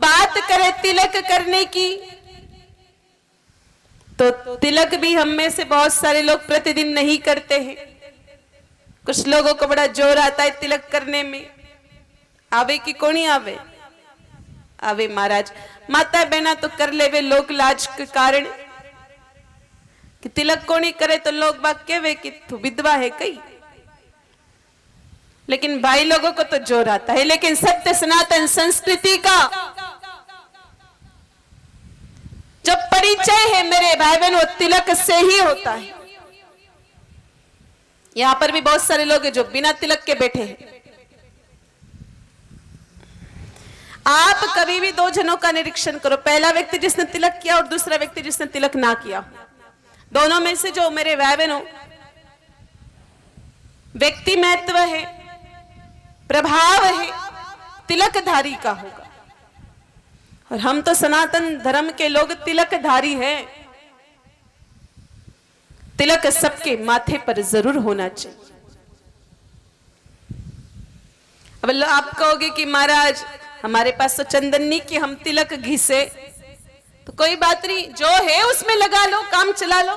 बात करें तिलक करने की, तो तिलक भी हम में से बहुत सारे लोग प्रतिदिन नहीं करते हैं। कुछ लोगों को बड़ा जोर आता है तिलक करने में। आवे कि कोनी आवे? आवे महाराज। माता बहना तो कर ले वे लोक लाज के कारण कि तिलक कोनी करे तो लोग बाग कहवे कि तू विधवा है कई। लेकिन भाई लोगों को तो जोर आता है। लेकिन सत्य सनातन संस्कृति का जो परिचय है मेरे भाई बहन, वो तिलक से ही होता है। यहां पर भी बहुत सारे लोग हैं जो बिना तिलक के बैठे हैं। आप कभी भी दो जनों का निरीक्षण करो, पहला व्यक्ति जिसने तिलक किया और दूसरा व्यक्ति जिसने तिलक ना किया, दोनों में से जो मेरे भाई बहनों व्यक्ति महत्व है, प्रभाव है, तिलकधारी का होगा। और हम तो सनातन धर्म के लोग तिलकधारी हैं। तिलक सबके माथे पर जरूर होना चाहिए। अब आप कहोगे कि महाराज हमारे पास तो चंदन नहीं कि हम तिलक घिसे, तो कोई बात नहीं, जो है उसमें लगा लो, काम चला लो।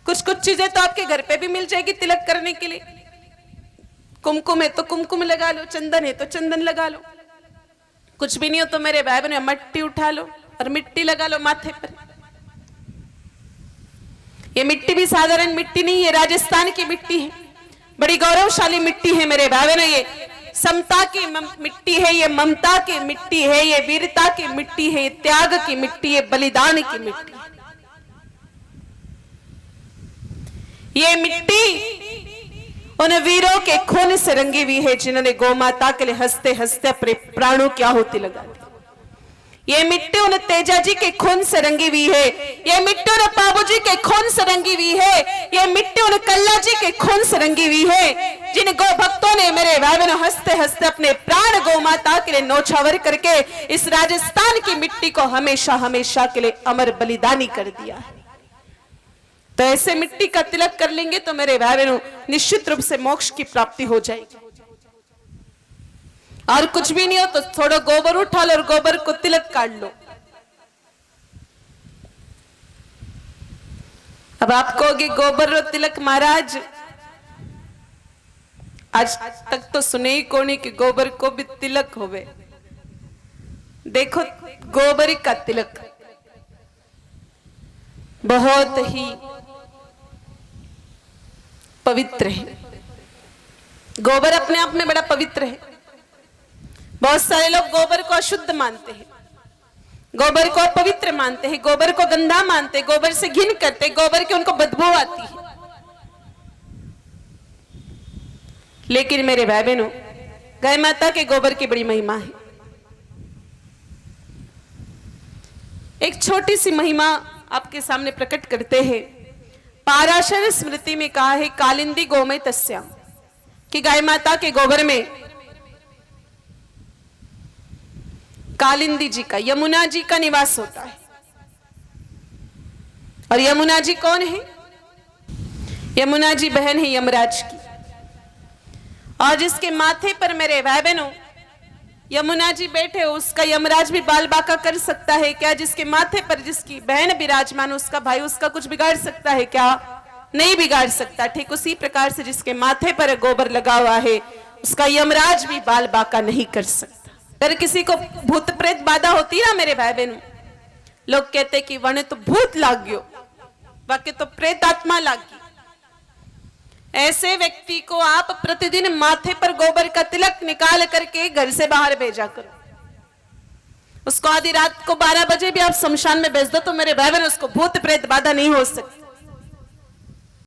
कुछ कुछ चीजें तो आपके घर पे भी मिल जाएगी तिलक करने के लिए। कुमकुम है तो कुमकुम लगा लो, चंदन है तो चंदन लगा लो। कुछ भी नहीं हो तो मेरे भाई बहन मट्टी उठा लो और मिट्टी लगा लो माथे पर। ये मिट्टी भी साधारण मिट्टी नहीं है, राजस्थान की मिट्टी है, बड़ी गौरवशाली मिट्टी है मेरे भाई बहन। ये समता की मिट्टी है, ये ममता की मिट्टी है, ये वीरता की मिट्टी है, ये त्याग की मिट्टी है, बलिदान की मिट्टी। ये मिट्टी उन वीरों के खून से रंगी हुई है जिन्होंने गौ माता के लिए हंसते हंसते अपने प्राणों की आहुति लगा दी। ये मिट्टी उन तेजा जी के खून से रंगी हुई है, ये मिट्टी उन बाबू जी के खून से रंगी हुई है, ये मिट्टी उन कल्ला जी के खून से रंगी हुई है जिन गौ भक्तों ने मेरे भाई बहनों हंसते हंसते अपने प्राण गौ माता के लिए नौछावर करके इस राजस्थान की मिट्टी को हमेशा हमेशा के लिए अमर बलिदानी कर दिया है। तो ऐसे मिट्टी का तिलक कर लेंगे तो मेरे भाई बहनों निश्चित रूप से मोक्ष की प्राप्ति हो जाएगी। और कुछ भी नहीं हो तो थोड़ा गोबर उठा लो और गोबर को तिलक काट लो। अब आप कहोगे गोबर और तिलक महाराज, आज तक तो सुने ही कोनी कि गोबर को भी तिलक होवे। देखो गोबर का तिलक बहुत ही पवित्र है। गोबर अपने आप में बड़ा पवित्र है। बहुत सारे लोग गोबर को अशुद्ध मानते हैं, गोबर को अपवित्र मानते हैं, गोबर को गंदा मानते हैं, गोबर से घिन करते, गोबर की उनको बदबू आती है। लेकिन मेरे भाई बहनों, गाय माता के गोबर की बड़ी महिमा है। एक छोटी सी महिमा आपके सामने प्रकट करते हैं। पाराशर स्मृति में कहा है कालिंदी गोमय तस्या, कि गाय माता के गोबर में कालिंदी जी का, यमुना जी का निवास होता है। और यमुना जी कौन है? यमुना जी बहन है यमराज की। और जिसके माथे पर मेरे भाई बहनों यमुना जी बैठे, उसका यमराज भी बाल बाका कर सकता है क्या? जिसके माथे पर जिसकी बहन विराजमान, उसका भाई उसका कुछ बिगाड़ सकता है क्या? नहीं बिगाड़ सकता। ठीक उसी प्रकार से जिसके माथे पर गोबर लगा हुआ है, उसका यमराज भी बाल बाका नहीं कर सकता। अगर किसी को भूत प्रेत बाधा होती ना मेरे भाई बहनों, लोग कहते कि वने तो भूत लाग गयो, बाकी तो प्रेत आत्मा लागी। ऐसे व्यक्ति को आप प्रतिदिन माथे पर गोबर का तिलक निकाल करके घर से बाहर भेजा करो। उसको आधी रात को 12 बजे भी आप शमशान में भेज दो तो मेरे भाई बहन उसको भूत प्रेत बाधा नहीं हो सकती।